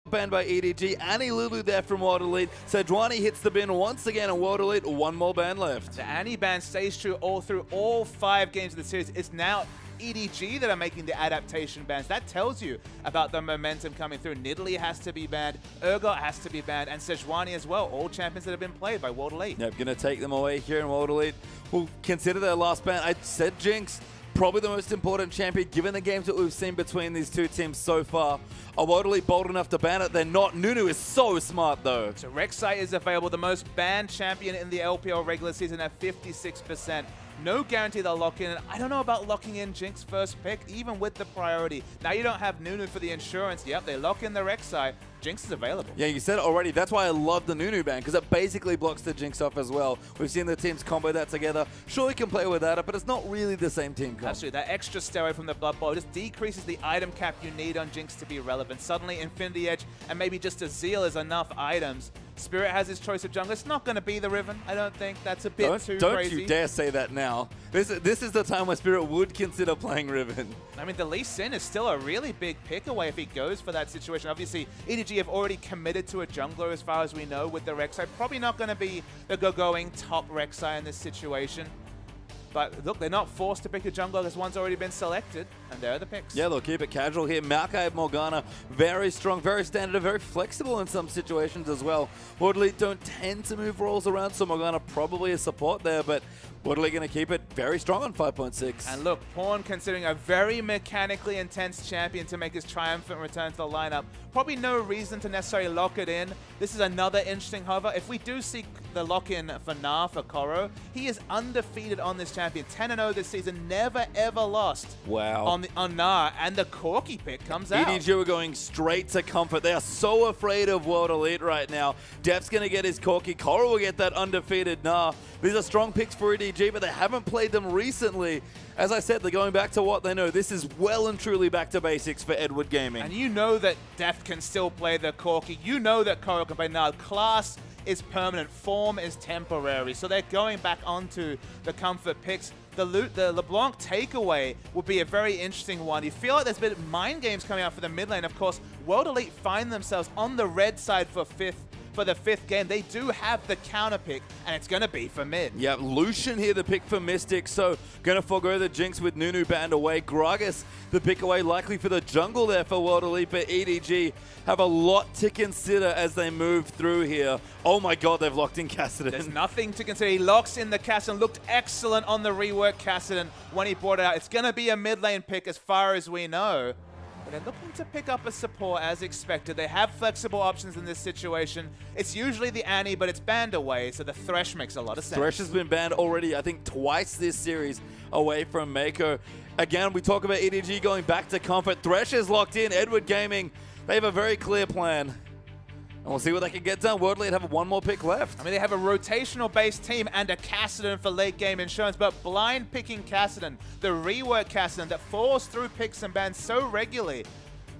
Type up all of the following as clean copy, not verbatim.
banned by EDG. Annie Lulu there from World Elite. Sejuani hits the bin once again on World Elite. One more ban left. The Annie ban stays true all through all 5 games of the series. It's now EDG that are making the adaptation bans. That tells you about the momentum coming through. Nidalee has to be banned, Urgot has to be banned, and Sejuani as well. All champions that have been played by World Elite. Yep, gonna take them away here in World Elite. We'll consider their last ban. I said Jinx, probably the most important champion given the games that we've seen between these two teams so far. Are World Elite bold enough to ban it? They're not. Nunu is so smart though. So Rek'Sai is available, the most banned champion in the LPL regular season at 56%. No guarantee they'll lock in. I don't know about locking in Jinx first pick, even with the priority. Now you don't have Nunu for the insurance. Yep, they lock in the Rek'Sai. Jinx is available. Yeah, you said it already. That's why I love the Nunu ban, because it basically blocks the Jinx off as well. We've seen the teams combo that together. Sure, we can play without it, but it's not really the same team combo. Absolutely. That extra steroid from the Blood Bowl just decreases the item cap you need on Jinx to be relevant. Suddenly, Infinity Edge and maybe just a Zeal is enough items. Spirit has his choice of jungle. It's not going to be the Riven, I don't think. That's a bit too crazy. Don't you dare say that now. This is the time where Spirit would consider playing Riven. I mean, the Lee Sin is still a really big pick away if he goes for that situation. Obviously, EDG have already committed to a jungler as far as we know with the Rek'Sai. Probably not going to be the going top Rek'Sai in this situation. But look, they're not forced to pick a jungler because one's already been selected, and there are the picks. Yeah, they'll keep it casual here. Maokai Morgana, very strong, very standard, very flexible in some situations as well. World Elite don't tend to move roles around, so Morgana probably a support there, but World Elite going to keep it very strong on 5.6. And look, Pawn considering a very mechanically intense champion to make his triumphant return to the lineup. Probably no reason to necessarily lock it in. This is another interesting hover. If we do see the lock-in for Na for Koro, he is undefeated on this champion. 10-0 this season, never ever lost. Wow. On Na, and the Corki pick comes out. EDG are going straight to comfort. They are so afraid of World Elite right now. Def's going to get his Corki. Koro will get that undefeated Na. These are strong picks for EDG, but they haven't played them recently. As I said, they're going back to what they know. This is well and truly back to basics for Edward Gaming. And you know that Def can still play the Corki. You know that Koro can play now. Class is permanent. Form is temporary. So they're going back onto the comfort picks. The LeBlanc takeaway would be a very interesting one. You feel like there's a bit of mind games coming out for the mid lane. Of course, World Elite find themselves on the red side for the fifth game. They do have the counter pick, and it's going to be for mid. Yeah, Lucian here, the pick for Mystic, so going to forego the Jinx with Nunu banned away. Gragas, the pick away, likely for the jungle there for World Elite, but EDG have a lot to consider as they move through here. Oh my god, they've locked in Kassadin. There's nothing to consider. He locks in the Kassadin, looked excellent on the rework Kassadin when he brought it out. It's going to be a mid lane pick as far as we know. They're looking to pick up a support as expected. They have flexible options in this situation. It's usually the Annie, but it's banned away, so the Thresh makes a lot of sense. Thresh has been banned already, I think, twice this series away from Mako. Again, we talk about EDG going back to comfort. Thresh is locked in. Edward Gaming, they have a very clear plan. And we'll see what they can get done. World Elite have one more pick left. I mean, they have a rotational-based team and a Kassadin for late-game insurance, but blind-picking Kassadin, the rework Kassadin that falls through picks and bans so regularly.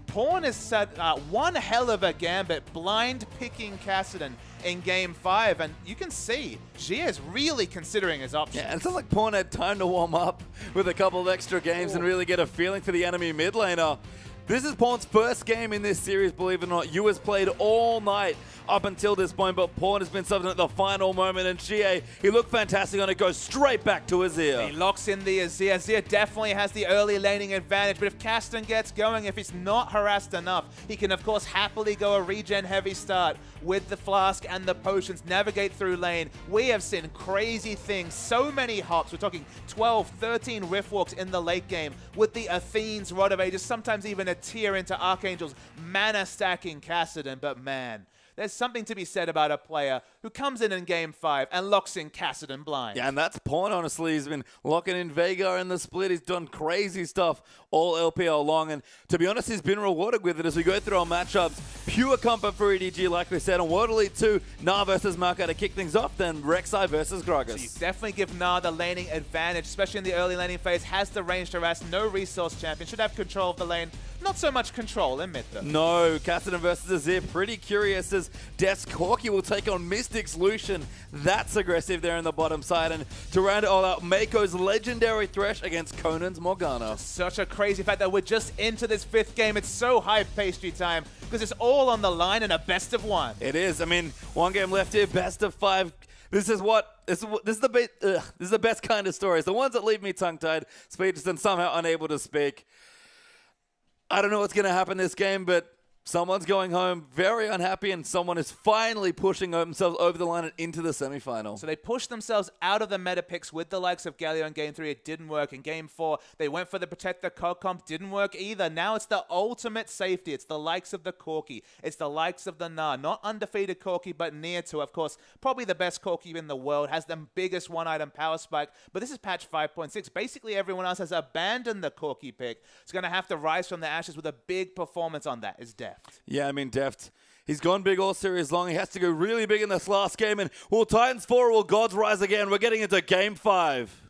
Pawn has set one hell of a gambit, blind-picking Kassadin in Game 5, and you can see Gia is really considering his options. Yeah, and it's not like Pawn had time to warm up with a couple of extra games and really get a feeling for the enemy mid laner. This is Pawn's first game in this series, believe it or not. Yu has played all night up until this point, but Pawn has been subbed at the final moment, and Xie, he looked fantastic on it, goes straight back to Azir. He locks in the Azir. Azir definitely has the early laning advantage, but if Kassadin gets going, if he's not harassed enough, he can, of course, happily go a regen-heavy start with the flask and the potions, navigate through lane. We have seen crazy things, so many hops. We're talking 12, 13 rift walks in the late game with the Athene's Rod of Ages, sometimes even a tier into Archangel's mana stacking Kassadin, but man, there's something to be said about a player who comes in Game 5 and locks in Kassadin blind. Yeah, and that's Pawn, honestly. He's been locking in Vega in the split. He's done crazy stuff all LPL long, and to be honest, he's been rewarded with it as we go through our matchups. Pure comfort for EDG, like we said, on World Elite 2, Na versus Maokai to kick things off, then Rek'Sai versus Gragas. So you definitely give Na the laning advantage, especially in the early laning phase, has the range to harass, no resource champion, should have control of the lane. Not so much control in mid though. No, Cassidy versus Azir, pretty curious as Death's Corki will take on Mystic's Lucian. That's aggressive there in the bottom side. And to round it all out, Mako's legendary Thresh against Conan's Morgana. Such a crazy fact that we're just into this 5th game. It's so high pastry time because it's all on the line in a best of 1. It is. I mean, 1 game left here, best of 5. This is the best kind of stories. The ones that leave me tongue-tied, speechless, and somehow unable to speak. I don't know what's going to happen this game, but someone's going home very unhappy, and someone is finally pushing themselves over the line and into the semifinal. So they pushed themselves out of the meta picks with the likes of Galio in Game 3. It didn't work. In Game 4, they went for the Protect the Cog comp. Didn't work either. Now it's the ultimate safety. It's the likes of the Corki. It's the likes of the Gnar. Not undefeated Corki, but near to, of course, probably the best Corki in the world. Has the biggest one-item power spike. But this is patch 5.6. Basically, everyone else has abandoned the Corki pick. It's going to have to rise from the ashes with a big performance on that. Is Deft. Yeah, I mean, Deft, he's gone big all series long. He has to go really big in this last game. And will Titans 4 or will Gods rise again? We're getting into Game 5.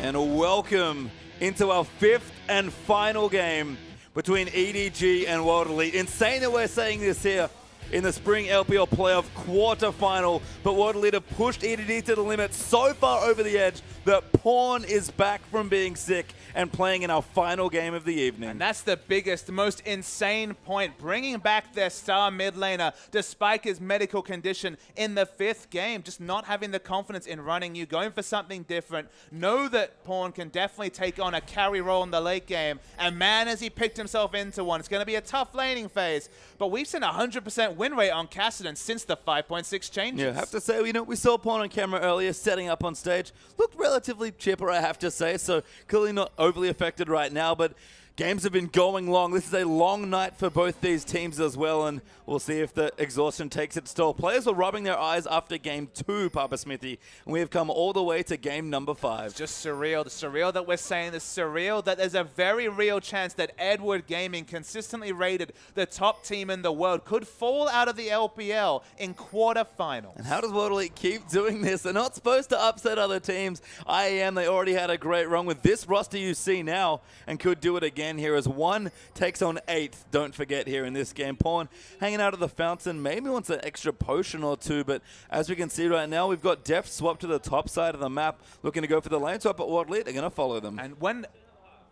And welcome into our 5th and final game between EDG and World Elite. Insane that we're saying this here in the Spring LPL Playoff quarterfinal, but World Elite have pushed EDG to the limit so far over the edge that Pawn is back from being sick and playing in our final game of the evening. And that's the biggest, most insane point, bringing back their star mid laner despite his medical condition in the 5th game, just not having the confidence in running you, going for something different. Know that Pawn can definitely take on a carry role in the late game, and man, has he picked himself into one. It's going to be a tough laning phase, but we've seen a 100% win rate on Cassidy since the 5.6 changes. Yeah, I have to say, we saw Pawn on camera earlier, setting up on stage. Looked relatively chipper, I have to say, so clearly not overly affected right now, but games have been going long. This is a long night for both these teams as well, and we'll see if the exhaustion takes its toll. Players were rubbing their eyes after Game 2, Papa Smithy, and we have come all the way to Game number 5. It's just surreal. The surreal that we're saying, the surreal that there's a very real chance that Edward Gaming, consistently rated the top team in the world, could fall out of the LPL in quarterfinals. And how does World Elite keep doing this? They're not supposed to upset other teams. IAM, they already had a great run with this roster you see now, and could do it again here as 1 takes on 8th. Don't forget here in this game. Pawn hanging out of the fountain, maybe wants an extra potion or 2, but as we can see right now, we've got Deft swapped to the top side of the map, looking to go for the lane swap, but World Elite are going to follow them. And when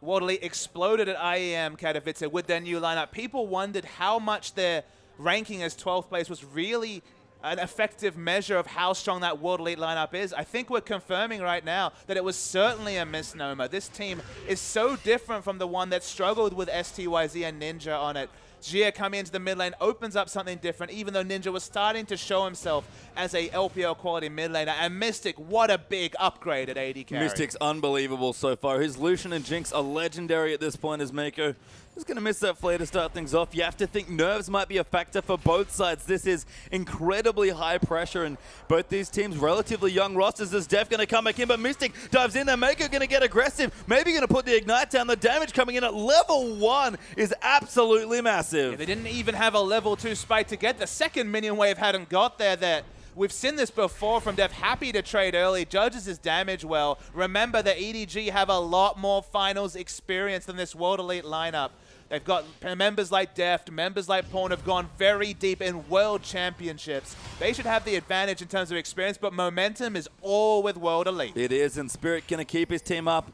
World Elite exploded at IEM Katowice with their new lineup, people wondered how much their ranking as 12th place was really an effective measure of how strong that World Elite lineup is. I think we're confirming right now that it was certainly a misnomer. This team is so different from the one that struggled with STYZ and Ninja on it. Jia coming into the mid lane opens up something different, even though Ninja was starting to show himself as a LPL quality mid laner. And Mystic, what a big upgrade at AD carry. Mystic's unbelievable so far. His Lucian and Jinx are legendary at this point as Mako. Just going to miss that flare to start things off. You have to think nerves might be a factor for both sides. This is incredibly high pressure, and both these teams relatively young rosters. Is Def going to come back in, but Mystic dives in there. Mako going to get aggressive. Maybe going to put the Ignite down. The damage coming in at level 1 is absolutely massive. Yeah, they didn't even have a level 2 spike to get. The second minion wave hadn't got there. We've seen this before from Def, happy to trade early, judges his damage well. Remember that EDG have a lot more finals experience than this World Elite lineup. They've got members like Deft, members like Pawn have gone very deep in world championships. They should have the advantage in terms of experience, but momentum is all with World Elite. It is, and Spirit going to keep his team up.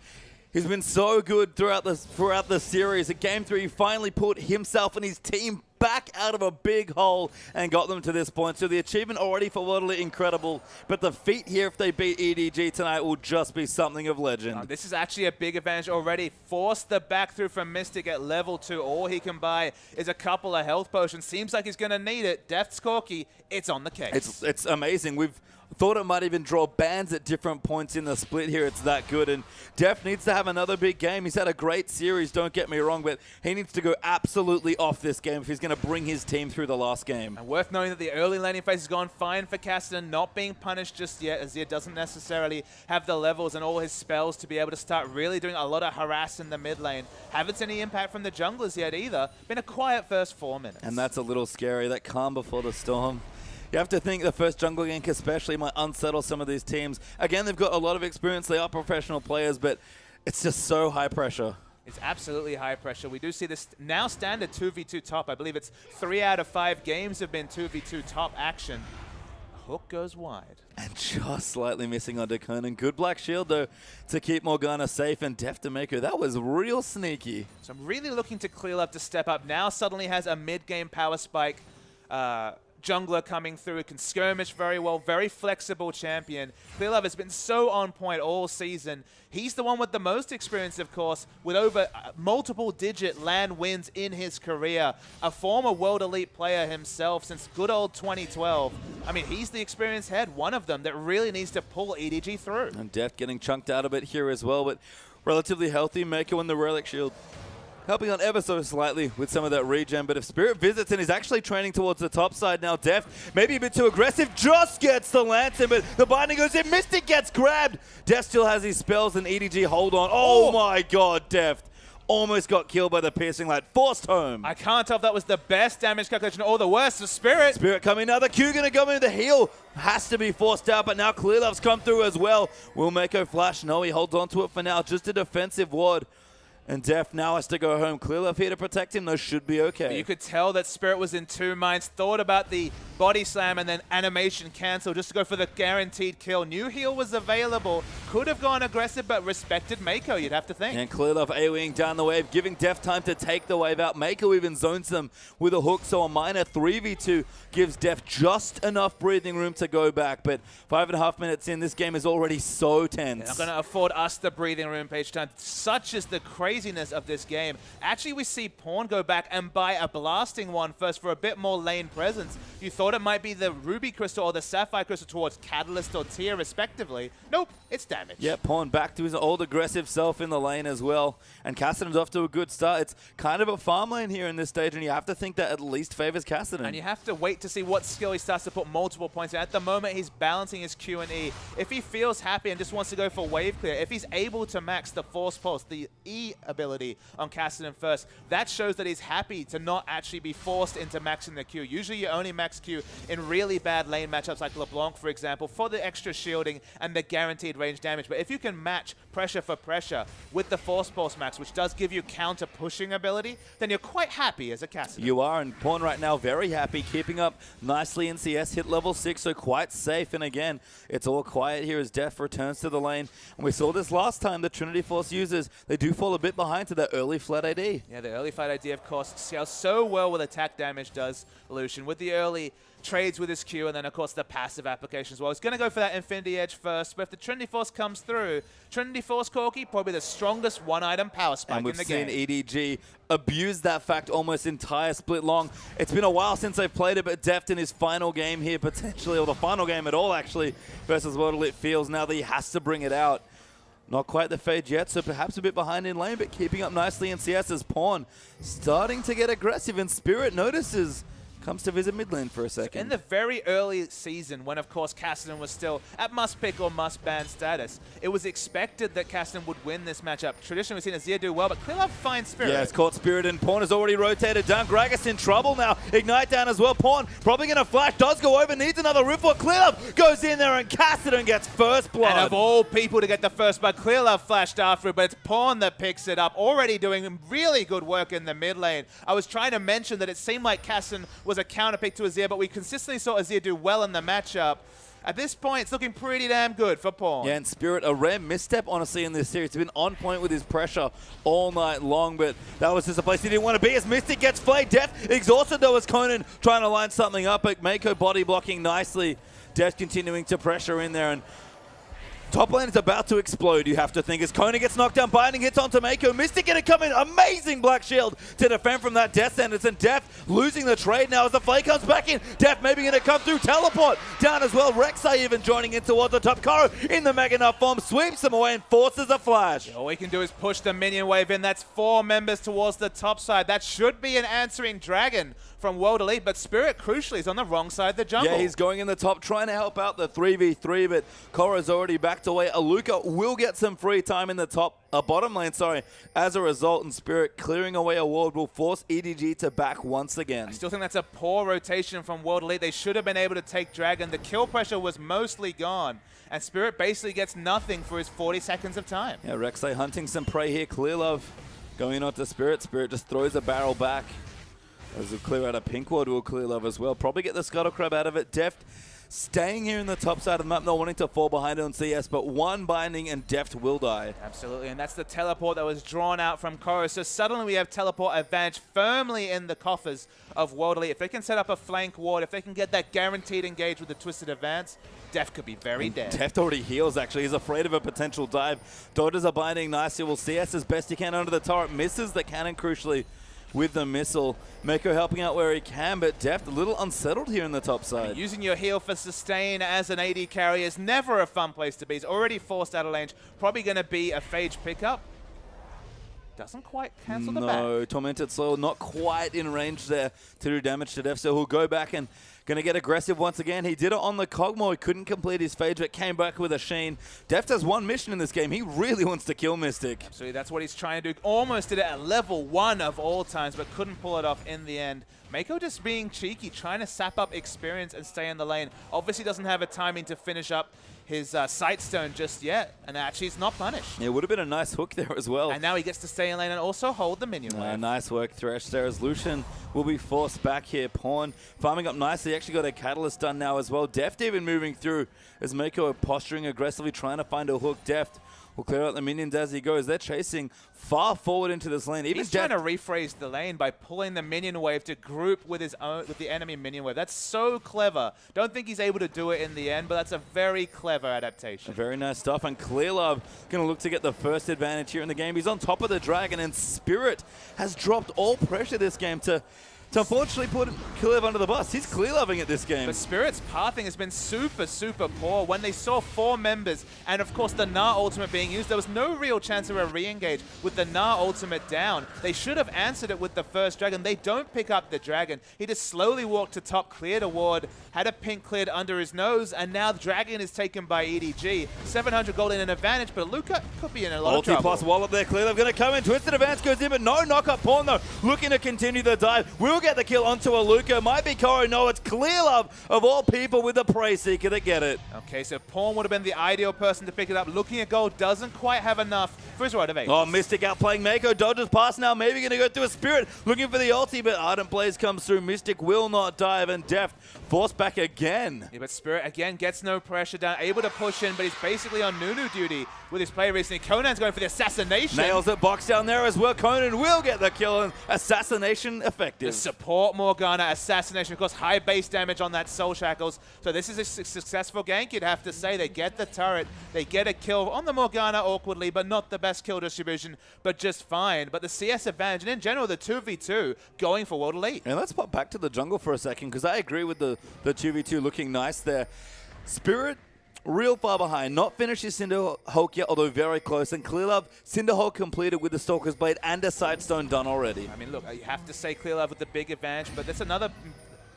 He's been so good throughout the series. At Game 3, he finally put himself and his team back out of a big hole and got them to this point. So the achievement already for World Elite incredible, but the feat here if they beat EDG tonight will just be something of legend. This is actually a big advantage already. Force the back through from Mystic at level 2. All he can buy is a couple of health potions. Seems like he's going to need it. Death's Corki, it's on the case. It's amazing. We've thought it might even draw bans at different points in the split here. It's that good. And Def needs to have another big game. He's had a great series, don't get me wrong, but he needs to go absolutely off this game if he's going to bring his team through the last game. And worth knowing that the early laning phase has gone fine for Cassidy, not being punished just yet. Azir doesn't necessarily have the levels and all his spells to be able to start really doing a lot of harass in the mid lane. Haven't seen any impact from the junglers yet either. Been a quiet first 4 minutes. And that's a little scary. That calm before the storm. You have to think the first jungle gank especially might unsettle some of these teams. Again, they've got a lot of experience. They are professional players, but it's just so high pressure. It's absolutely high pressure. We do see this now standard 2v2 top. I believe it's 3 out of 5 games have been 2v2 top action. Hook goes wide. And just slightly missing onto Conan. Good Black Shield, though, to keep Morgana safe. And Def to Mako, that was real sneaky. So I'm really looking to Clearlove to step up. Now suddenly has a mid-game power spike jungler coming through. Can skirmish very well. Very flexible champion. Clearlove has been so on point all season. He's the one with the most experience, of course, with over multiple-digit LAN wins in his career. A former World Elite player himself since good old 2012. I mean, he's the experienced head, one of them, that really needs to pull EDG through. And Def getting chunked out a bit here as well, but relatively healthy. Mako and the Relic Shield helping on ever so slightly with some of that regen. But if Spirit visits and is actually training towards the top side now, Def maybe a bit too aggressive, just gets the Lantern, but the binding goes in. Mystic gets grabbed. Def still has his spells and EDG hold on. Oh my god, Def almost got killed by the piercing light. Forced home. I can't tell if that was the best damage calculation or the worst. The Spirit. Spirit coming now. The Q going to go in. The heal has to be forced out, but now Clearlove's come through as well. Will Mako flash? No, he holds on to it for now. Just a defensive ward. And Def now has to go home. Clearlove here to protect him. Those should be okay. You could tell that Spirit was in two minds. Thought about the body slam and then animation cancel just to go for the guaranteed kill. New heal was available. Could have gone aggressive, but respected Mako, you'd have to think. And Clearlove AoEing down the wave, giving Def time to take the wave out. Mako even zones them with a hook, so a minor 3v2 gives Def just enough breathing room to go back. But 5.5 minutes in, this game is already so tense. They're not going to afford us the breathing room, Page Time. Such is the craziness of this game. Actually, we see Pawn go back and buy a blasting one first for a bit more lane presence. You thought it might be the Ruby Crystal or the Sapphire Crystal towards Catalyst or Tear, respectively. Nope, it's damage. Yeah, Pawn back to his old aggressive self in the lane as well. And Cassidy's off to a good start. It's kind of a farm lane here in this stage, and you have to think that at least favors Cassidy. And you have to wait to see what skill he starts to put multiple points in. At the moment, he's balancing his Q and E. If he feels happy and just wants to go for wave clear, if he's able to max the Force Pulse, the E ability on Cassidy first, that shows that he's happy to not actually be forced into maxing the Q. Usually you only max Q in really bad lane matchups like LeBlanc, for example, for the extra shielding and the guaranteed range damage. But if you can match pressure for pressure with the Force Pulse max, which does give you counter pushing ability, then you're quite happy as a Cassidy. You are, and Pawn right now very happy, keeping up nicely in CS, hit level 6, so quite safe. And again, it's all quiet here as Def returns to the lane. And we saw this last time, the Trinity Force users, they do fall a bit behind to that early flat AD. Yeah, the early fight idea, of course, scales so well with attack damage does, Lucian, with the early trades with his Q, and then, of course, the passive application as well. He's going to go for that Infinity Edge first, but if the Trinity Force comes through, Trinity Force, Corky, probably the strongest one-item power spike in the game. And we've seen EDG abuse that fact almost entire split long. It's been a while since they've played it, but Deft in his final game here, potentially, or the final game at all, actually, versus World Elite feels now that he has to bring it out. Not quite the fade yet, so perhaps a bit behind in lane, but keeping up nicely in CS as Pawn starting to get aggressive, and Spirit notices, comes to visit mid lane for a second. In the very early season, when of course Cassidy was still at must pick or must ban status, it was expected that Cassidy would win this matchup. Traditionally, we've seen Azir do well, but Clearlove finds Spirit. Yeah, it's caught Spirit, and Pawn has already rotated down. Gragas in trouble now. Ignite down as well. Pawn probably going to flash, does go over, needs another rip for Clearlove. Goes in there, and Cassidy gets first blood. And of all people to get the first blood, Clearlove flashed after it, but it's Pawn that picks it up. Already doing really good work in the mid lane. I was trying to mention that it seemed like Cassidy was a counter pick to Azir, but we consistently saw Azir do well in the matchup. At this point, it's looking pretty damn good for Pawn. Yeah, and Spirit, a rare misstep, honestly, in this series. He's been on point with his pressure all night long, but that was just a place he didn't want to be as Mystic gets flayed. Def exhausted, though, as Conan trying to line something up, but Mako body blocking nicely. Def continuing to pressure in there, and top lane is about to explode, you have to think, as Kona gets knocked down, binding hits onto Mako. Mystic gonna come in, amazing Black Shield to defend from that death sentence, and Def losing the trade now as the Flay comes back in. Def maybe gonna come through, teleport down as well. Rek'Sai even joining in towards the top. Karo in the Mega Nut form, sweeps them away and forces a flash. All we can do is push the minion wave in. That's 4 members towards the top side. That should be an answering dragon from World Elite, but Spirit, crucially, is on the wrong side of the jungle. Yeah, he's going in the top, trying to help out the 3v3, but Korra's already backed away. Aluka will get some free time in the bottom lane, as a result, and Spirit clearing away a ward will force EDG to back once again. I still think that's a poor rotation from World Elite. They should have been able to take Dragon. The kill pressure was mostly gone, and Spirit basically gets nothing for his 40 seconds of time. Yeah, Rek'Sai hunting some prey here. Clear Love going on to Spirit. Spirit just throws a barrel back. As we clear out a pink ward, will Clear Love as well. Probably get the Scuttle Crab out of it. Deft staying here in the top side of the map, not wanting to fall behind on CS, but one binding and Deft will die. Absolutely, and that's the teleport that was drawn out from Korra. So suddenly we have teleport advantage firmly in the coffers of World Elite. If they can set up a flank ward, if they can get that guaranteed engage with the Twisted Advance, Deft could be very dead. Deft already heals, actually. He's afraid of a potential dive. Dodgers are binding nicely. Will CS as best he can under the turret. Misses the cannon, crucially, with the missile. Mako helping out where he can, but Deft a little unsettled here in the top side. Using your heal for sustain as an AD carry is never a fun place to be. He's already forced out of range. Probably going to be a Phage pickup. Doesn't quite cancel the back. No, Tormented Soil not quite in range there to do damage to Deft, so he'll go back and going to get aggressive once again. He did it on the Kog'Maw. He couldn't complete his Phage, but came back with a Sheen. Deft has one mission in this game. He really wants to kill Mystic. Absolutely, that's what he's trying to do. Almost did it at level 1 of all times, but couldn't pull it off in the end. Mako just being cheeky, trying to sap up experience and stay in the lane. Obviously doesn't have a timing to finish up his Sightstone just yet, and actually he's not punished. It would have been a nice hook there as well. And now he gets to stay in lane and also hold the minion wave. Nice work, Thresh there, as Lucian will be forced back here. Pawn farming up nicely. Actually got a Catalyst done now as well. Deft even moving through as Mako are posturing aggressively, trying to find a hook. Deft will clear out the minions as he goes. They're chasing far forward into this lane. Even he's trying to rephrase the lane by pulling the minion wave to group with his own, with the enemy minion wave. That's so clever. Don't think he's able to do it in the end, but that's a very clever adaptation. Very nice stuff. And Clear Love going to look to get the first advantage here in the game. He's on top of the Dragon, and Spirit has dropped all pressure this game to unfortunately put Clear Love under the bus. He's Clear Loving at this game. But Spirit's pathing has been super, super poor. When they saw 4 members, and of course the Gnar ultimate being used, there was no real chance of a re-engage with the Gnar ultimate down. They should have answered it with the first Dragon. They don't pick up the Dragon. He just slowly walked to top, cleared a ward, had a pink cleared under his nose, and now the Dragon is taken by EDG. 700 gold in an advantage, but Luca could be in a lot of trouble. Multi-plus wallop there. Clear Love going to come in. Twisted Advance goes in, but no knock-up. Pawn, though, looking to continue the dive. Will get the kill onto Aluka. Might be Korra. No, it's Clear Love of all people with the Prey Seeker that get it. Okay, so Pawn would have been the ideal person to pick it up. Looking at gold, doesn't quite have enough for his right of 8. Oh, Mystic outplaying Mako. Dodges past now. Maybe going to go through a Spirit. Looking for the ulti, but Ardent Blaze comes through. Mystic will not dive, and Deft forced back again. Yeah, but Spirit, again, gets no pressure down. Able to push in, but he's basically on Nunu duty with his play recently. Conan's going for the assassination. Nails it. Box down there as well. Conan will get the kill, and assassination effective. The support Morgana, assassination, of course, high base damage on that Soul Shackles. So this is a successful gank, you'd have to say. They get the turret, they get a kill on the Morgana awkwardly, but not the best kill distribution, but just fine. But the CS advantage, and in general, the 2v2 going for World Elite. And let's pop back to the jungle for a second, because I agree with the 2v2 looking nice there. Spirit, real far behind. Not finished his Cinder Hulk yet, although very close. And Clear Love, Cinder Hulk completed with the Stalker's Blade and a Sightstone done already. I mean, look, you have to say Clear Love with the big advantage, but that's another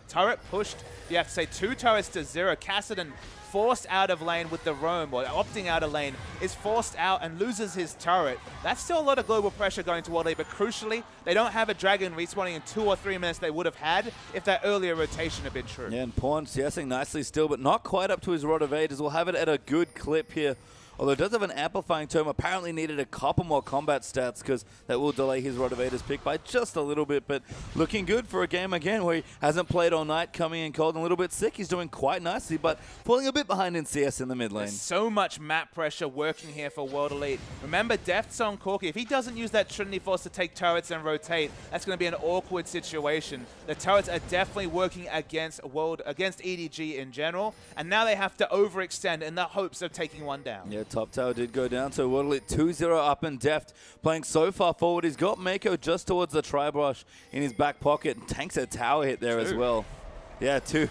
turret pushed. You have to say 2 turrets to 0. Kassadin forced out of lane with the roam, or opting out of lane, is forced out and loses his turret. That's still a lot of global pressure going to World Elite, but crucially, they don't have a Dragon respawning in 2 or 3 minutes they would have had if that earlier rotation had been true. Yeah, and Pawn CSing nicely still, but not quite up to his Rod of Ages. We'll have it at a good clip here. Although it does have an amplifying term, apparently needed a couple more combat stats because that will delay his Rod of Ages pick by just a little bit. But looking good for a game again where he hasn't played all night, coming in cold and a little bit sick. He's doing quite nicely, but falling a bit behind in CS in the mid lane. There's so much map pressure working here for World Elite. Remember, Deft's on Corki. If he doesn't use that Trinity Force to take turrets and rotate, that's going to be an awkward situation. The turrets are definitely working against EDG in general, and now they have to overextend in the hopes of taking one down. Yeah, top tower did go down, so World Elite 2-0 up and Deft playing so far forward. He's got Mako just towards the Tri-Brush in his back pocket and tanks a tower hit there as well. Yeah, 2.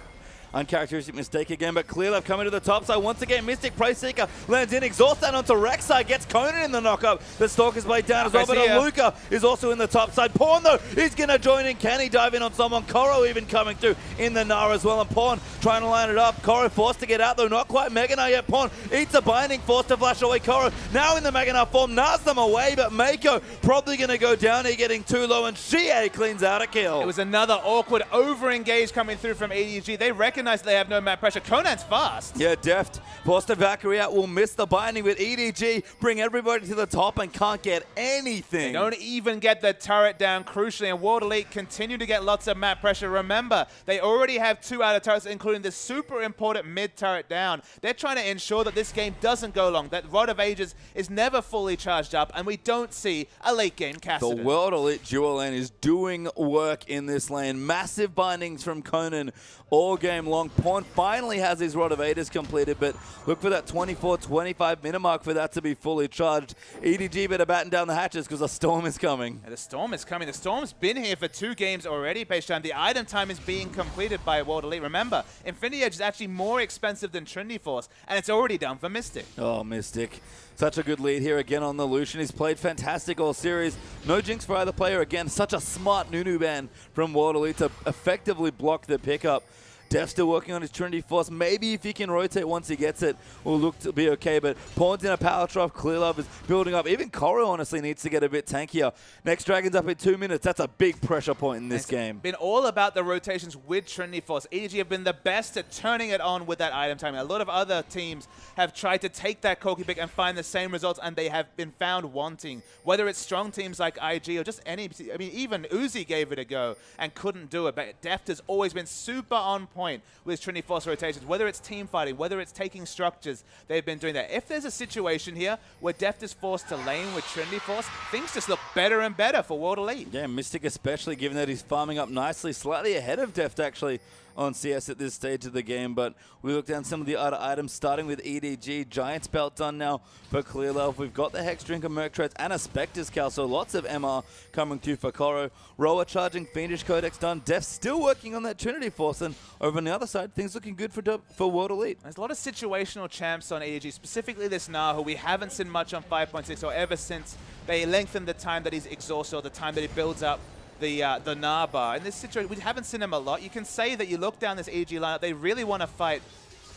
Uncharacteristic mistake again, but Clearlove coming to the top side. Once again, Mystic Seeker lands in, exhaust that onto Rek'Sai, gets Conan in the knockup. The Stalker's blade down as well, but Aluka is also in the top side. Pawn, though, is going to join in. Can he dive in on someone? Koro even coming through in the Nara as well, and Pawn trying to line it up. Koro forced to get out, though, not quite Mega Gnar yet. Pawn eats a binding, forced to flash away Koro. Now in the Mega Gnar form, Nars them away, but Mako probably going to go down here, getting too low, and Xie cleans out a kill. It was another awkward over-engage coming through from EDG. They recognize they have no map pressure. Conan's fast. Yeah, Deft forced to Valkyrie out, will miss the binding with EDG, bring everybody to the top and can't get anything. They don't even get the turret down, crucially, and World Elite continue to get lots of map pressure. Remember, they already have 2 outer turrets, including the super important mid turret down. They're trying to ensure that this game doesn't go long, that Rod of Ages is never fully charged up, and we don't see a late game Cassidy. The World Elite dual lane is doing work in this lane. Massive bindings from Conan all game long. Pawn finally has his Rod of Ages completed, but look for that 24-25 minute mark for that to be fully charged. EDG better batten down the hatches because a storm is coming. And the storm is coming. The storm's been here for 2 games already, Payshan. The item time is being completed by World Elite. Remember, Infinity Edge is actually more expensive than Trinity Force, and it's already down for Mystic. Oh, Mystic. Such a good lead here again on the Lucian. He's played fantastic all series. No jinx for either player. Again, such a smart Nunu ban from World Elite to effectively block the pickup. Def still working on his Trinity Force. Maybe if he can rotate once he gets it, will look to be okay. But Pawn's in a power trough. Clearlove is building up. Even Koro honestly needs to get a bit tankier. Next Dragon's up in 2 minutes. That's a big pressure point in this game. Been all about the rotations with Trinity Force. EDG have been the best at turning it on with that item timing. A lot of other teams have tried to take that Koki pick and find the same results, and they have been found wanting. Whether it's strong teams like IG or just any, I mean, even Uzi gave it a go and couldn't do it. But Deft has always been super on point with Trinity Force rotations. Whether it's team fighting, whether it's taking structures, they've been doing that. If there's a situation here where Deft is forced to lane with Trinity Force, things just look better and better for World Elite. Yeah, Mystic especially, given that he's farming up nicely, slightly ahead of Deft actually on CS at this stage of the game. But we look down some of the other items, starting with EDG. Giant's Belt done now for Clearlove. We've got the Hex Drinker, Merc Treads, and a Spectre's Cowl, so lots of MR coming through for Koro. Roa charging, Fiendish Codex done. Def still working on that Trinity Force, and over on the other side, things looking good for World Elite. There's a lot of situational champs on EDG, specifically this Gnar, who we haven't seen much on 5.6 or ever since they lengthened the time that he's exhausted or the time that he builds up the Gnar bar. In this situation, we haven't seen him a lot. You can say that you look down this EDG lineup, they really want to fight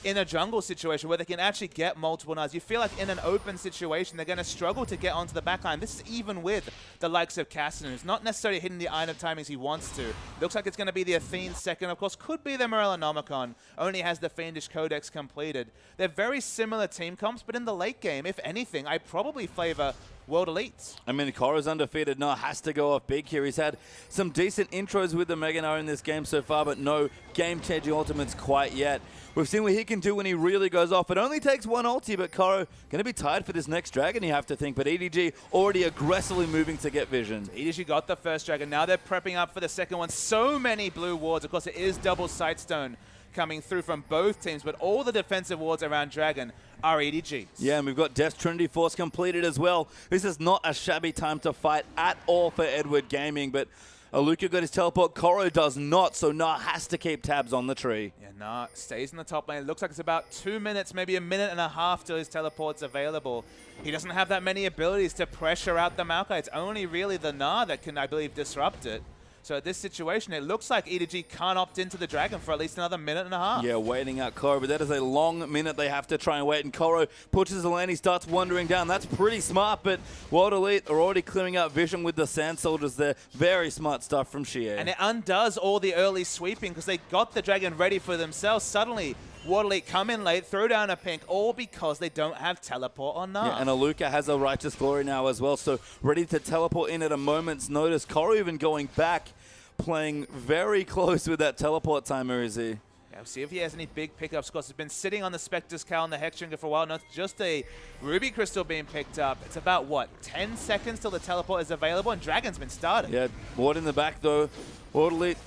in a jungle situation where they can actually get multiple Gnars. You feel like in an open situation, they're going to struggle to get onto the backline. This is even with the likes of Cassidy, who's not necessarily hitting the item timings he wants to. Looks like it's going to be the Athene second. Of course, could be the Morellonomicon. Only has the Fiendish Codex completed. They're very similar team comps, but in the late game, if anything, I probably favor World Elites. I mean, Koro's undefeated now, has to go off big here. He's had some decent intros with the Mega Gnar in this game so far, but no game-changing ultimates quite yet. We've seen what he can do when he really goes off. It only takes one ulti, but Koro going to be tired for this next dragon, you have to think. But EDG already aggressively moving to get vision. EDG got the first dragon. Now they're prepping up for the second one. So many blue wards. Of course, it is double Sightstone coming through from both teams, but all the defensive wards around Dragon are EDGs. Yeah, and we've got Death's Trinity Force completed as well. This is not a shabby time to fight at all for Edward Gaming, but Aluka got his teleport. Koro does not, so Gnar has to keep tabs on the tree. Yeah, Gnar stays in the top lane. It looks like it's about 2 minutes, maybe a minute and a half till his teleport's available. He doesn't have that many abilities to pressure out the Maokai. It's only really the Gnar that can, I believe, disrupt it. So at this situation, it looks like EDG can't opt into the Dragon for at least another minute and a half. Yeah, waiting out Koro, but that is a long minute they have to try and wait. And Koro pushes the lane, he starts wandering down. That's pretty smart, but World Elite are already clearing out vision with the Sand Soldiers there. Very smart stuff from Xie. And it undoes all the early sweeping because they got the Dragon ready for themselves. Suddenly, World Elite come in late, throw down a pink, all because they don't have teleport on Gnar. Yeah, and Aluka has a Righteous Glory now as well, so ready to teleport in at a moment's notice. Koro even going back, playing very close with that teleport timer, is he? Yeah, we'll see if he has any big pickups. Of course, he's been sitting on the Spectre's Cowl and the Hex Drinker for a while. Not just a Ruby Crystal being picked up. It's about, what, 10 seconds till the teleport is available, and Dragon's been started. Yeah, Ward in the back, though. World Elite,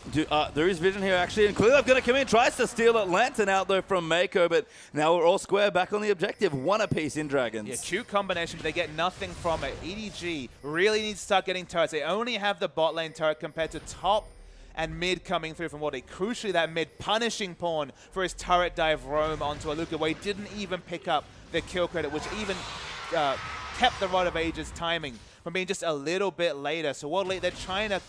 there is vision here, actually, and Clearlove going to come in, tries to steal it. Lantern out, though, from Mako, but now we're all square back on the objective. One apiece in Dragons. Yeah, cute combination, but they get nothing from it. EDG really needs to start getting turrets. They only have the bot lane turret compared to top and mid coming through from Wadi. Crucially, that mid punishing Pawn for his turret dive roam onto Aluka, where he didn't even pick up the kill credit, which even kept the Rod of Ages timing from being just a little bit later. So Wadi, they're trying to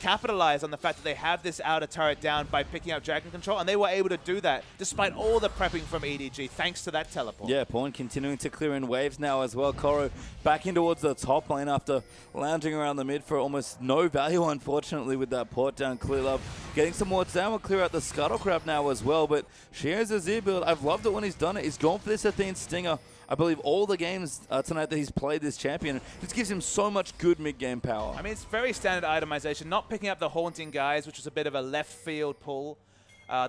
capitalize on the fact that they have this outer turret down by picking up Dragon Control, and they were able to do that despite all the prepping from EDG, thanks to that teleport. Yeah, Pawn continuing to clear in waves now as well. Koro back in towards the top lane after lounging around the mid for almost no value, unfortunately, with that port down. Clear Love getting some more down. We'll clear out the Scuttle Crab now as well, but Shear's Azir build, I've loved it when he's done it. He's gone for this Athene Stinger. I believe all the games tonight that he's played this champion. This gives him so much good mid-game power. I mean, it's very standard itemization, not picking up the Haunting Guys, which was a bit of a left field pull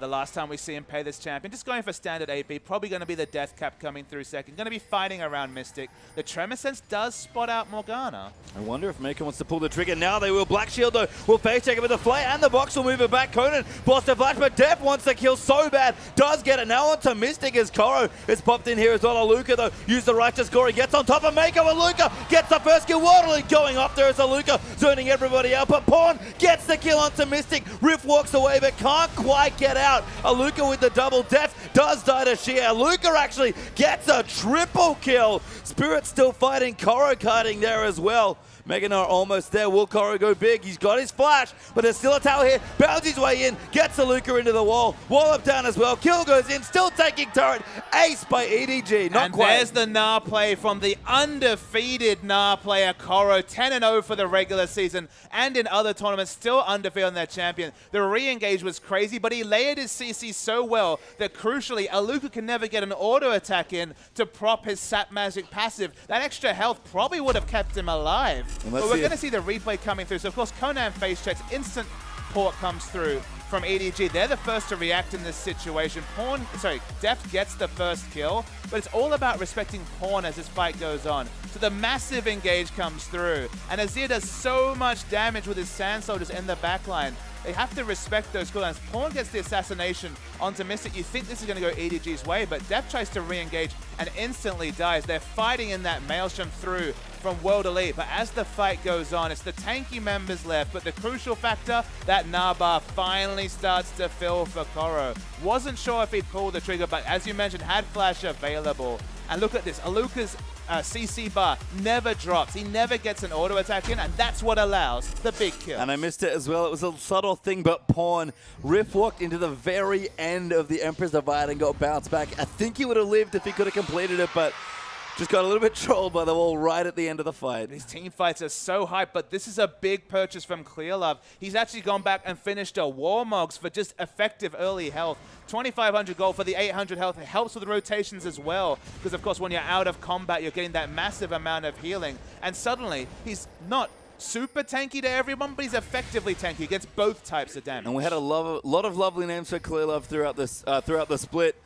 the last time we see him pay this champion. Just going for standard AP, probably going to be the Death Cap coming through second. Going to be fighting around Mystic. The Tremor Sense does spot out Morgana. I wonder if Maker wants to pull the trigger. Now they will. Black Shield, though, will face check it with the flay, and the box will move it back. Conan blocks the flash, but Def wants the kill so bad. Does get it now onto Mystic as Koro is popped in here as well. Aluka, though, use the righteous score. He gets on top of Maker. Aluka gets the first kill. Waterly going off there as Aluka zoning everybody out, but Pawn gets the kill onto Mystic. Rift walks away, but can't quite get out. Aluka with the double. Def does die to Sheer. Aluka actually gets a triple kill. Spirit still fighting. Koro kiting there as well. Meganar almost there. Will Koro go big? He's got his flash, but there's still a tower here. Bounds his way in, gets Aluka into the wall. Wall up down as well. Kill goes in, still taking turret. Ace by EDG. Not and quite. There's the Gnar play from the undefeated Gnar player, Koro. 10-0 for the regular season and in other tournaments, still undefeated on their champion. The re-engage was crazy, but he layered his CC so well that crucially, Aluka can never get an auto attack in to prop his Sap Magic passive. That extra health probably would have kept him alive. But we're going to see the replay coming through. So, of course, Conan face checks. Instant port comes through from EDG. They're the first to react in this situation. Deft gets the first kill, but it's all about respecting Pawn as this fight goes on. So the massive engage comes through, and Azir does so much damage with his Sand Soldiers in the backline. They have to respect those cooldowns. Pawn gets the assassination onto Mystic. You think this is going to go EDG's way, but Def tries to re-engage and instantly dies. They're fighting in that Maelstrom through from World Elite, but as the fight goes on, it's the tanky members left, but the crucial factor, that Gnar bar finally starts to fill for Koro. Wasn't sure if he'd pull the trigger, but as you mentioned, had flash available. And look at this, Aluka's CC bar never drops. He never gets an auto attack in, and that's what allows the big kill. And I missed it as well. It was a subtle thing, but Pawn Rift walked into the very end of the Emperor's Divide and got bounced back. I think he would have lived if he could have completed it, but just got a little bit trolled by the wall right at the end of the fight. These team fights are so hyped, but this is a big purchase from Clearlove. He's actually gone back and finished a Warmogs for just effective early health. 2,500 gold for the 800 health. It helps with the rotations as well, because of course when you're out of combat, you're getting that massive amount of healing. And suddenly, he's not super tanky to everyone, but he's effectively tanky against both types of damage. And we had a lot of lovely names for Clearlove throughout the split.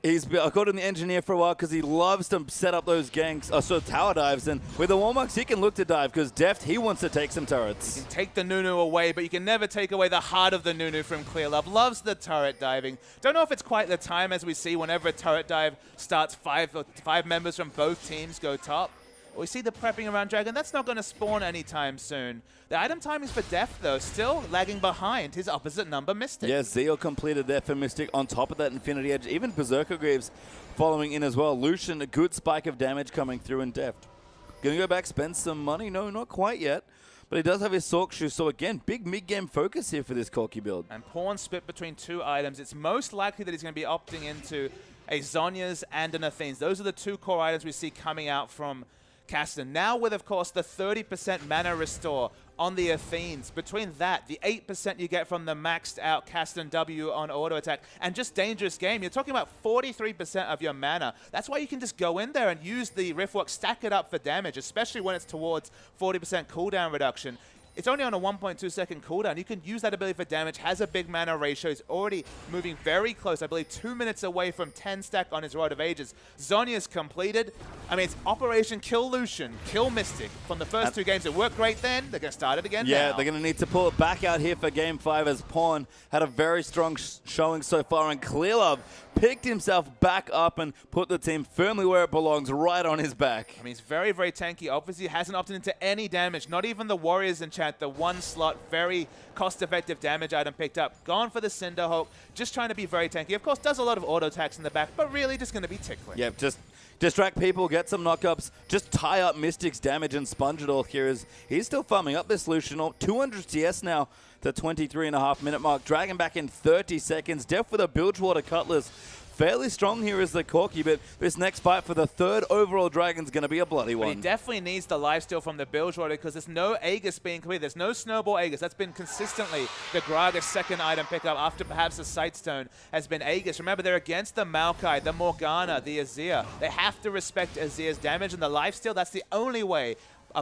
He's got in the engineer for a while because he loves to set up those ganks, tower dives. And with the Warmogs, he can look to dive because Deft, he wants to take some turrets. You can take the Nunu away, but you can never take away the heart of the Nunu from Clearlove. Loves the turret diving. Don't know if it's quite the time as we see whenever a turret dive starts, five members from both teams go top. We see the prepping around Dragon. That's not going to spawn anytime soon. The item timings for Def, though, still lagging behind his opposite number, Mystic. Yeah, Zeal completed there for Mystic. On top of that, Infinity Edge. Even Berserker Greaves following in as well. Lucian, a good spike of damage coming through in Deft. Going to go back, spend some money? No, not quite yet. But he does have his Sork Shoe, so again, big mid-game focus here for this Corki build. And Pawn split between two items. It's most likely that he's going to be opting into a Zhonya's and an Athene's. Those are the two core items we see coming out from Castan. Now with, of course, the 30% mana restore on the Athenes. Between that, the 8% you get from the maxed out Castan W on auto attack, and just dangerous game, you're talking about 43% of your mana. That's why you can just go in there and use the Riftwalk, stack it up for damage, especially when it's towards 40% cooldown reduction. It's only on a 1.2 second cooldown. You can use that ability for damage, has a big mana ratio, is already moving very close, I believe 2 minutes away from 10 stack on his Rod of Ages. Zhonya's completed. I mean, it's Operation Kill Lucian, Kill Mystic. From the first two games, it worked great then. They're going to start it again now. Yeah, they're going to need to pull it back out here for Game 5 as Pawn had a very strong showing so far, and Clearlove picked himself back up and put the team firmly where it belongs, right on his back. I mean, he's very, very tanky. Obviously, hasn't opted into any damage. Not even the Warriors in chat. The one slot, very cost-effective damage item picked up. Gone for the Cinderhawk. Just trying to be very tanky. Of course, does a lot of auto attacks in the back, but really just going to be tickling. Yeah, just distract people, get some knockups, just tie up Mystic's damage and sponge it all here as he's still farming up this Lucian. 200 CS now, the 23.5 minute mark. Dragon back in 30 seconds. Def with a Bilgewater Cutlass. Fairly strong here as the Corki, but this next fight for the third overall Dragon's going to be a bloody one. But he definitely needs the lifesteal from the Bilgewater because there's no Aegis being complete. There's no Snowball Aegis. That's been consistently the Gragas' second item pickup after perhaps the Sightstone has been Aegis. Remember, they're against the Maokai, the Morgana, the Azir. They have to respect Azir's damage, and the lifesteal, that's the only way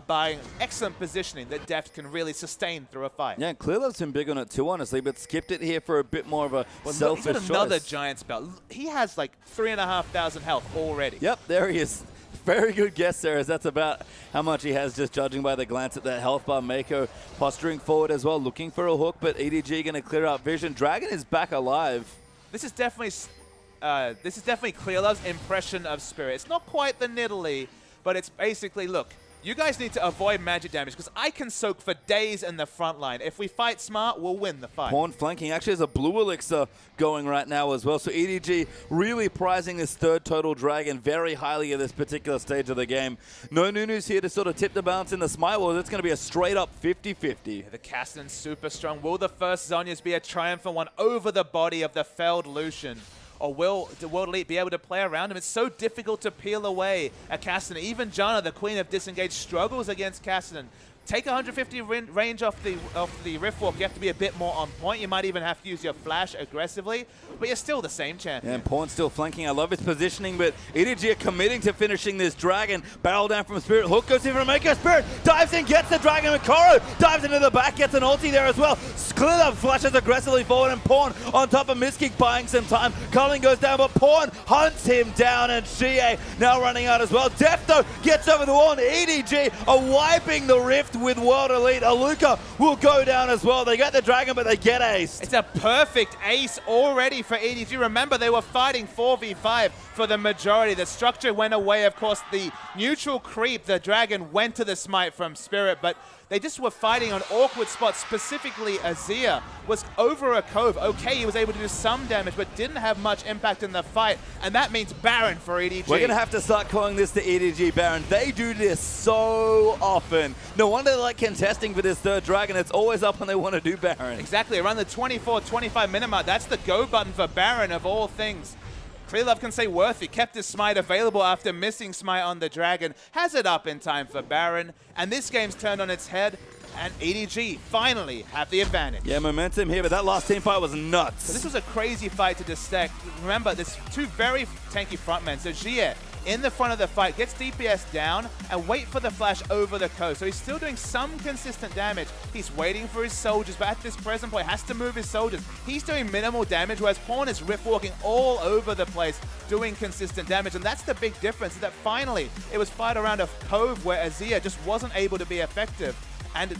by excellent positioning that Deft can really sustain through a fight. Yeah, Clearlove's been big on it too, honestly, but skipped it here for a bit more of a selfish choice. He's got another giant spell. He has like 3,500 health already. Yep, there he is. Very good guess there, as that's about how much he has, just judging by the glance at that health bar. Mako posturing forward as well, looking for a hook, but EDG going to clear out vision. Dragon is back alive. This is definitely Clearlove's impression of Spirit. It's not quite the Nidalee, but it's basically, look, you guys need to avoid magic damage because I can soak for days in the front line. If we fight smart, we'll win the fight. Pawn flanking actually has a blue elixir going right now as well. So EDG really prizing this third total Dragon very highly at this particular stage of the game. No Nunu's here to sort of tip the balance in the Smite Wars. It's going to be a straight up 50-50. The Kassadin's super strong. Will the first Zhonya's be a triumphant one over the body of the felled Lucian? Or will the World Elite be able to play around him? It's so difficult to peel away a Kassadin. Even Janna, the Queen of Disengage, struggles against Kassadin. Take 150 range off the Rift Walk. You have to be a bit more on point. You might even have to use your flash aggressively, but you're still the same champion. Yeah, and Pawn's still flanking. I love his positioning, but EDG are committing to finishing this Dragon. Barrel down from Spirit. Hook goes in from Mako. Spirit dives in, gets the Dragon, and Koro dives into the back, gets an ulti there as well. Clearlove flashes aggressively forward, and Pawn on top of Miskick buying some time. Culling goes down, but Pawn hunts him down, and Shie now running out as well. Def, though, gets over the wall, and EDG are wiping the Rift with World Elite. Aluka will go down as well. They get the Dragon, but they get aced. It's a perfect ace already for EDG. Remember, they were fighting 4v5 for the majority. The structure went away. Of course, the neutral creep, the Dragon went to the smite from Spirit, but they just were fighting on awkward spots. Specifically, Azir was over a cove. Okay, he was able to do some damage, but didn't have much impact in the fight, and that means Baron for EDG. We're going to have to start calling this the EDG Baron. They do this so often. No wonder they like contesting for this third Dragon. It's always up when they want to do Baron. Exactly, around the 24-25 minute mark. That's the go button for Baron of all things. Clearlove can say worthy, kept his smite available after missing smite on the Dragon, has it up in time for Baron, and this game's turned on its head, and EDG finally have the advantage. Yeah, momentum here, but that last team fight was nuts. So this was a crazy fight to dissect. Remember, there's two very tanky frontmen, so Jie in the front of the fight, gets DPS down and wait for the flash over the coast. So he's still doing some consistent damage. He's waiting for his soldiers, but at this present point has to move his soldiers. He's doing minimal damage, whereas Pawn is rift walking all over the place, doing consistent damage. And that's the big difference, is that finally it was fight around a cove where Azir just wasn't able to be effective. And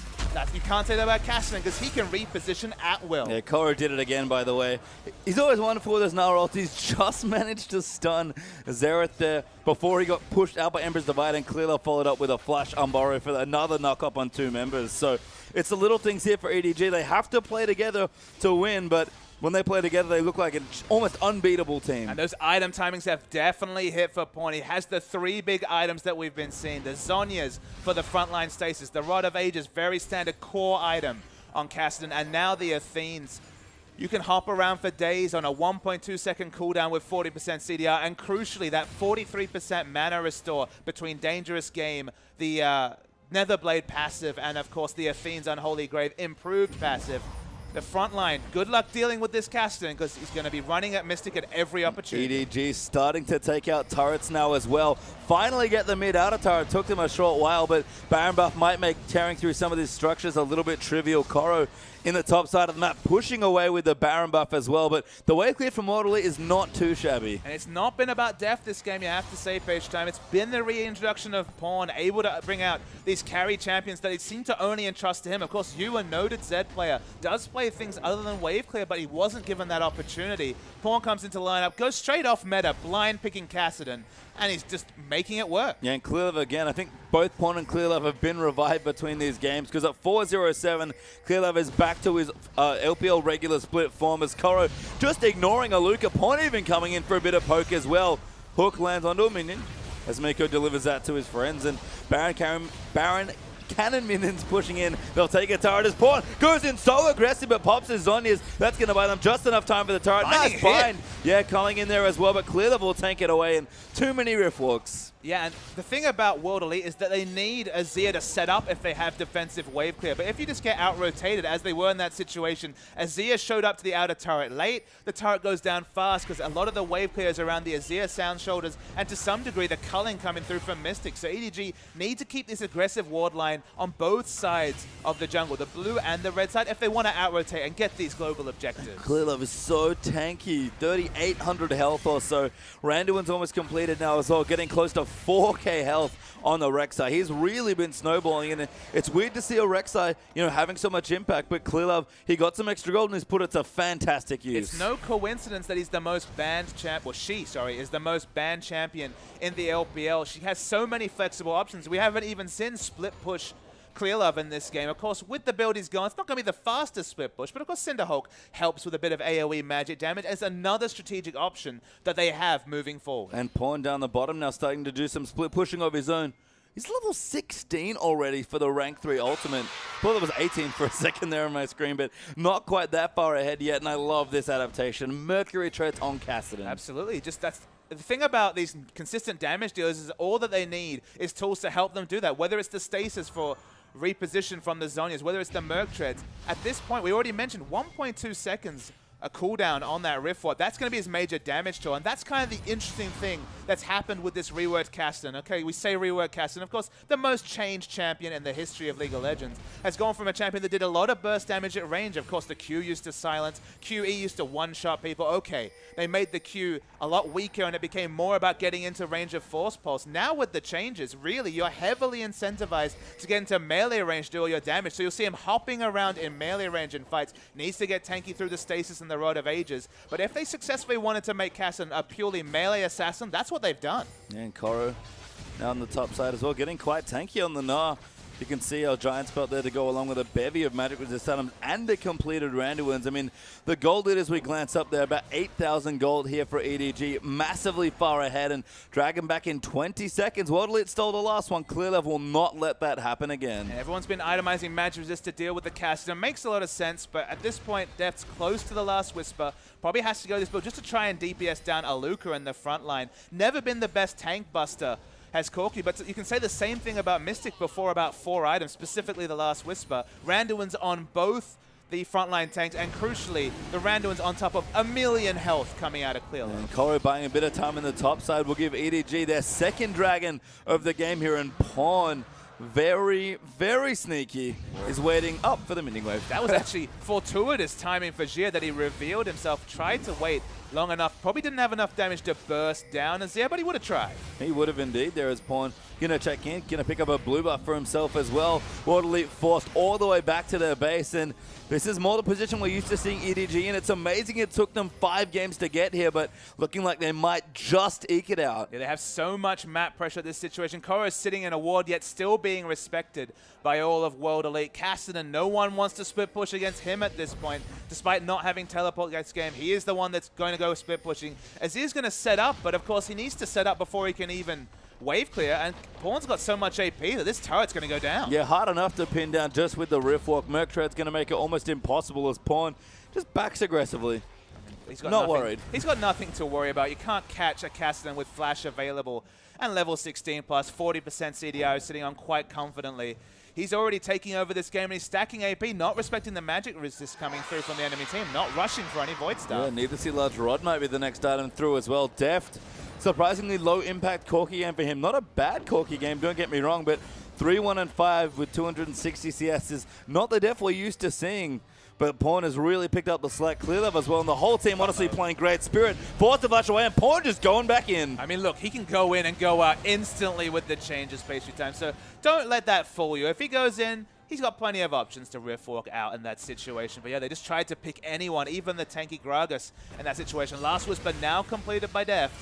you can't say that about Kassadin because he can reposition at will. Yeah, Koro did it again, by the way. He's always wonderful with his Nara ultis. Just managed to stun Xerath there before he got pushed out by Ember's Divide, and Clearlove followed up with a flash Umbaro for another knock-up on two members. So it's the little things here for EDG. They have to play together to win, but when they play together, they look like an almost unbeatable team. And those item timings have definitely hit for Pawn. He has the three big items that we've been seeing. The Zhonya's for the frontline stasis. The Rod of Ages, very standard core item on Kassadin. And now the Athenes. You can hop around for days on a 1.2 second cooldown with 40% CDR. And crucially, that 43% mana restore between Dangerous Game, the Netherblade passive, and of course the Athene's Unholy Grave improved passive. The front line, good luck dealing with this Kassadin because he's going to be running at Mystic at every opportunity. EDG starting to take out turrets now as well. Finally get the mid outer turret. Took them a short while, but Baron buff might make tearing through some of these structures a little bit trivial. Koro in the top side of the map, pushing away with the Baron buff as well. But the wave clear from Waterloo is not too shabby. And it's not been about depth this game, you have to say, Page Time. It's been the reintroduction of Pawn, able to bring out these carry champions that it seemed to only entrust to him. Of course, you, a noted Zed player, does play things other than wave clear, but he wasn't given that opportunity. Pawn comes into lineup, goes straight off meta, blind picking Kassadin, and he's just making it work. Yeah, and Clearlove again. I think both Pawn and Clearlove have been revived between these games because at 4-0-7, Clearlove is back to his LPL regular split form as Koro just ignoring a Luca. Pawn even coming in for a bit of poke as well. Hook lands onto a minion as Miko delivers that to his friends, and Baron Cannon minions pushing in. They'll take a turret as Pawn goes in so aggressive, but pops his Zhonya's. That's going to buy them just enough time for the turret. Nice bind. Yeah, calling in there as well, but Clearlove will tank it away, and too many rift walks. Yeah, and the thing about World Elite is that they need Azir to set up if they have defensive wave clear. But if you just get out-rotated, as they were in that situation, Azir showed up to the outer turret late. The turret goes down fast because a lot of the wave clears around the Azir sound shoulders, and to some degree, the culling coming through from Mystic. So EDG need to keep this aggressive ward line on both sides of the jungle, the blue and the red side, if they want to out-rotate and get these global objectives. Clearlove is so tanky, 3,800 health or so. Randuin's almost completed now as well, getting close to 4k health on the Rek'Sai. He's really been snowballing, and it's weird to see a Rek'Sai, having so much impact, but Clearlove, he got some extra gold and he's put it to fantastic use. It's no coincidence that he's the most banned is the most banned champion in the LPL. She has so many flexible options. We haven't even seen split push Clearlove in this game. Of course, with the build he's gone, it's not going to be the fastest split push, but of course Cinderhulk helps with a bit of AoE magic damage as another strategic option that they have moving forward. And Pawn down the bottom now starting to do some split pushing of his own. He's level 16 already for the rank 3 ultimate. Thought it was 18 for a second there on my screen, but not quite that far ahead yet, and I love this adaptation. Mercury treads on Kassadin. Absolutely. That's the thing about these consistent damage dealers is all that they need is tools to help them do that, whether it's the stasis for reposition from the Zhonya's, whether it's the Merc Treads. At this point, we already mentioned 1.2 seconds a cooldown on that Rift Ward. That's going to be his major damage tool, and that's kind of the interesting thing that's happened with this reworked Kassadin. Okay, we say reworked Kassadin. Of course, the most changed champion in the history of League of Legends has gone from a champion that did a lot of burst damage at range. Of course, the Q used to silence, QE used to one-shot people. Okay, they made the Q a lot weaker, and it became more about getting into range of Force Pulse. Now with the changes, really, you're heavily incentivized to get into melee range, do all your damage. So you'll see him hopping around in melee range in fights. Needs to get tanky through the stasis and the Rod of Ages. But if they successfully wanted to make Kassadin a purely melee assassin, that's what they've done. Yeah, and Koro now on the top side as well, getting quite tanky on the Gnar. You can see our Giant Spelt there to go along with a bevy of magic resist items and the completed Randuins. I mean, the gold lead as we glance up there, about 8,000 gold here for EDG, massively far ahead, and Dragon back in 20 seconds. World Elite stole the last one. Clearlove will not let that happen again. And everyone's been itemizing magic resist to deal with the Kassadin. Makes a lot of sense, but at this point, Death's close to the last Whisper. Probably has to go this build just to try and DPS down Aluka in the front line. Never been the best tank buster as Corki, but you can say the same thing about Mystic before about 4 items, specifically the last Whisper. Randuin's on both the frontline tanks, and crucially, the Randuin's on top of 1,000,000 health coming out of Clearlove. And Koro buying a bit of time in the top side will give EDG their second dragon of the game here, and Pawn, very, very sneaky, is waiting up for the minion wave. That was actually fortuitous timing for Jia that he revealed himself, tried to wait long enough, probably didn't have enough damage to burst down Azir, but he would have tried. He would have indeed. There is Pawn gonna check in, gonna pick up a blue buff for himself as well. World Elite forced all the way back to their base, and this is more the position we're used to seeing EDG, and it's amazing it took them 5 games to get here, but looking like they might just eke it out. Yeah, they have so much map pressure at this situation. Koro is sitting in a ward, yet still being respected by all of World Elite. Kassadin, no one wants to split push against him at this point, despite not having teleport this game. He is the one that's going to go split pushing. Azir's going to set up, but of course he needs to set up before he can even wave clear, and Pawn's got so much AP that this turret's going to go down. Yeah, hard enough to pin down just with the Rift Walk. Merc Tread's going to make it almost impossible as Pawn just backs aggressively. He's got Not nothing, worried. He's got nothing to worry about. You can't catch a Kassadin with Flash available, and level 16 plus 40% CDR sitting on quite confidently. He's already taking over this game, and he's stacking AP, not respecting the magic resist coming through from the enemy team, not rushing for any Void stuff. Yeah, need to see Large Rod might be the next item through as well. Deft, surprisingly low impact Corki game for him. Not a bad Corki game, don't get me wrong, but 3-1-5 with 260 CS is not the Deft we're used to seeing. but Pawn has really picked up the slack. Clearlove as well, and the whole team honestly playing great spirit. Forced to flash away, and Pawn just going back in. I mean, look, he can go in and go out instantly with the changes pastry time, so don't let that fool you. If he goes in, he's got plenty of options to riff walk out in that situation. But yeah, they just tried to pick anyone, even the tanky Gragas in that situation. Last Whisper now completed by Deft.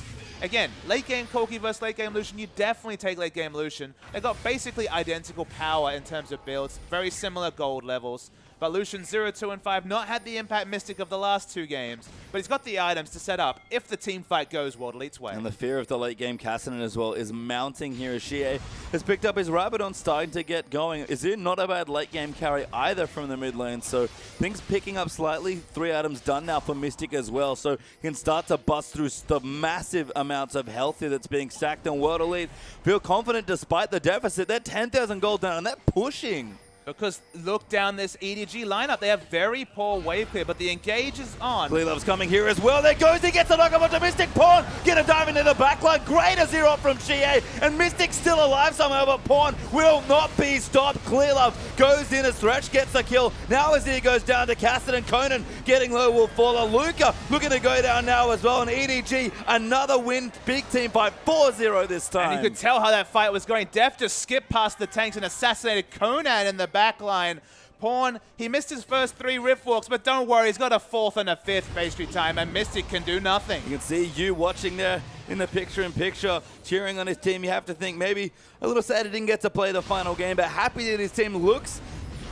Again, late game Corki versus late game Lucian, you definitely take late game Lucian. They got basically identical power in terms of builds, very similar gold levels. But Lucian 0, 2, and 5 not had the impact Mystic of the last 2 games, but he's got the items to set up if the team fight goes World Elite's way. And the fear of the late game Kassadin as well is mounting here as Shie has picked up his Rabadon, starting to get going. Is it not a bad late game carry either from the mid lane? So things picking up slightly. 3 items done now for Mystic as well, so he can start to bust through the massive amounts of health here that's being stacked on World Elite. Feel confident despite the deficit. They're 10,000 gold down and they're pushing. Because look down this EDG lineup. They have very poor wave clear, but the engage is on. Clearlove's coming here as well. There goes, he gets a knock onto Mystic. Pawn get a dive into the backline. Great a 0 from Shie, and Mystic's still alive somehow, but Pawn will not be stopped. Clearlove goes in as Thresh gets the kill. Now as he goes down to Kassadin, Conan getting low will follow. Luca looking to go down now as well, and EDG another win. Big team fight, 4-0 this time. And you could tell how that fight was going. Deft just skipped past the tanks and assassinated Conan in the backline. Pawn, he missed his first 3 rift walks, but don't worry, he's got a 4th and a 5th pastry time, and Mystic can do nothing. You can see you watching there in the picture-in-picture, cheering on his team. You have to think maybe a little sad he didn't get to play the final game, but happy that his team looks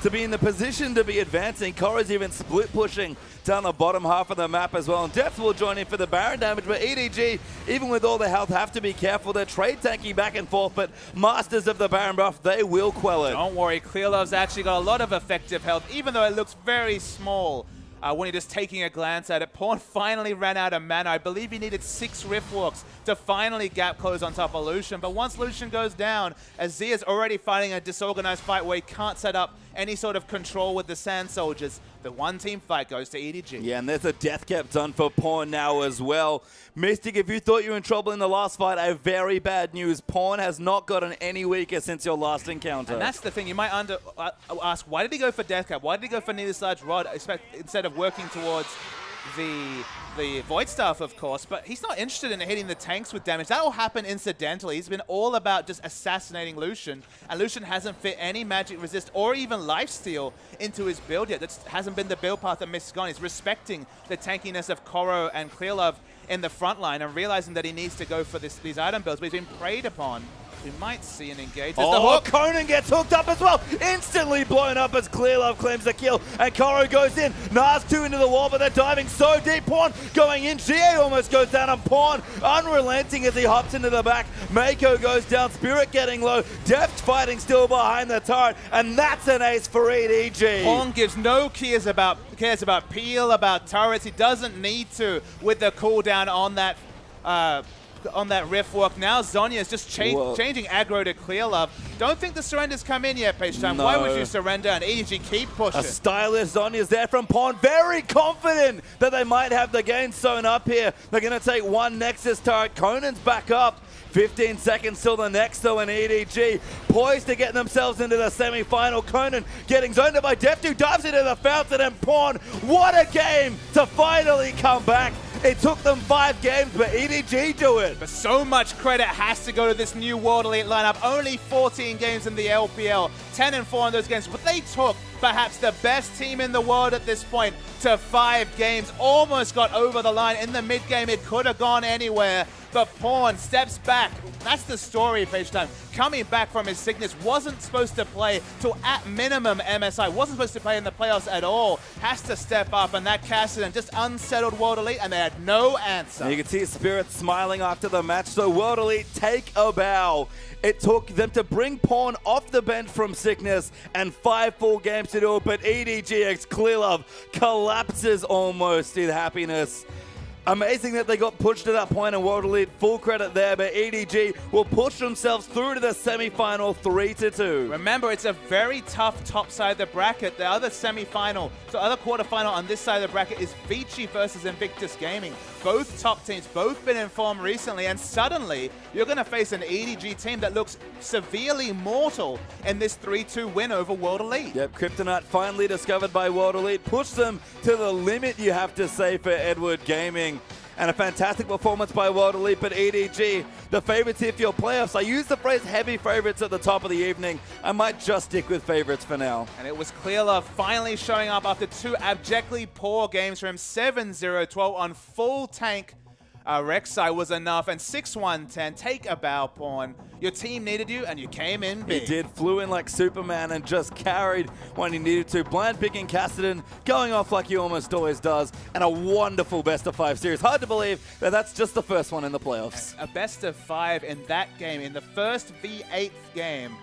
to be in the position to be advancing. Korra's even split pushing down the bottom half of the map as well. And Deft will join in for the Baron damage, but EDG, even with all the health, have to be careful. They're trade tanking back and forth, but masters of the Baron buff, they will quell it. Don't worry, Clearlove's actually got a lot of effective health, even though it looks very small. When you're just taking a glance at it. Pawn finally ran out of mana. I believe he needed 6 rift walks to finally gap close on top of Lucian. But once Lucian goes down, Azia's already fighting a disorganized fight where he can't set up any sort of control with the Sand Soldiers. The one-team fight goes to EDG. Yeah, and there's a death cap done for Pawn now as well. Mystic, if you thought you were in trouble in the last fight, I have very bad news. Pawn has not gotten any weaker since your last encounter. And that's the thing. You might ask, why did he go for death cap? Why did he go for Needless Large Rod instead of working towards the Void Staff, of course, but he's not interested in hitting the tanks with damage. That will happen incidentally. He's been all about just assassinating Lucian, and Lucian hasn't fit any magic resist or even lifesteal into his build yet. That hasn't been the build path that Mist's gone. He's respecting the tankiness of Koro and Clearlove in the front line and realizing that he needs to go for these item builds, but he's been preyed upon. We might see an engage. There's the hook. Conan gets hooked up as well. Instantly blown up as Clearlove claims the kill. And Koro goes in. Nas 2 into the wall, but they're diving so deep. Pawn going in. GA almost goes down. And Pawn unrelenting as he hops into the back. Mako goes down. Spirit getting low. Deft fighting still behind the turret. And that's an ace for EDG. Pawn gives no cares about peel, about turrets. He doesn't need to with the cooldown on that rift walk. Now Zhonya is just changing aggro to Clearlove. Don't think the surrenders come in yet, Page Time. No. Why would you surrender? And EDG keep pushing. A stylish Zhonya's there from Pawn. Very confident that they might have the game sewn up here. They're going to take one Nexus turret. Conan's back up. 15 seconds till the next though, and EDG poised to get themselves into the semi-final. Conan getting zoned by Deft, who dives into the fountain, and Pawn. What a game to finally come back. It took them 5 games, but EDG do it. But so much credit has to go to this new World Elite lineup. Only 14 games in the LPL, 10-4 in those games, but they took perhaps the best team in the world at this point to 5 games. Almost got over the line in the mid-game. It could have gone anywhere, but Pawn steps back. That's the story, Page Time. Coming back from his sickness, wasn't supposed to play till at minimum MSI, wasn't supposed to play in the playoffs at all, has to step up, and that Kassadin just unsettled World Elite, and they had no answer. You can see Spirit smiling after the match, so World Elite take a bow. It took them to bring Pawn off the bench from sickness and 5 full games to do it, but EDG x Clearlove collapses almost in happiness. Amazing that they got pushed to that point in World Elite. Full credit there, but EDG will push themselves through to the semi-final 3-2. Remember, it's a very tough top side of the bracket. The other semi-final, so other quarterfinal on this side of the bracket is Vici versus Invictus Gaming. Both top teams, both been in form recently, and suddenly you're going to face an EDG team that looks severely mortal in this 3-2 win over World Elite. Yep, Kryptonite finally discovered by World Elite. Pushed them to the limit, you have to say, for Edward Gaming. And a fantastic performance by World Elite, but EDG, the favorites here for your playoffs. I used the phrase heavy favorites at the top of the evening. I might just stick with favorites for now. And it was Clearlove finally showing up after 2 abjectly poor games from him. 7-0-12 on full tank. Rek'Sai was enough, and 6-1-10, take a bow pawn. Your team needed you, and you came in big. He did, flew in like Superman and just carried when he needed to. Blind picking Cassidy, going off like he almost always does, and a wonderful best-of-5 series. Hard to believe that that's just the first one in the playoffs. A best-of-5 in that game, in the first V8th game.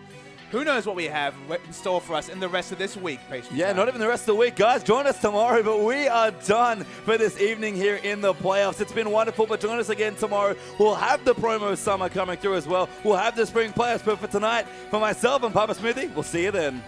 Who knows what we have in store for us in the rest of this week, Patient. Yeah, not even the rest of the week. Guys, join us tomorrow, but we are done for this evening here in the playoffs. It's been wonderful, but join us again tomorrow. We'll have the promo summer coming through as well. We'll have the spring playoffs, but for tonight, for myself and Papa Smithy, we'll see you then.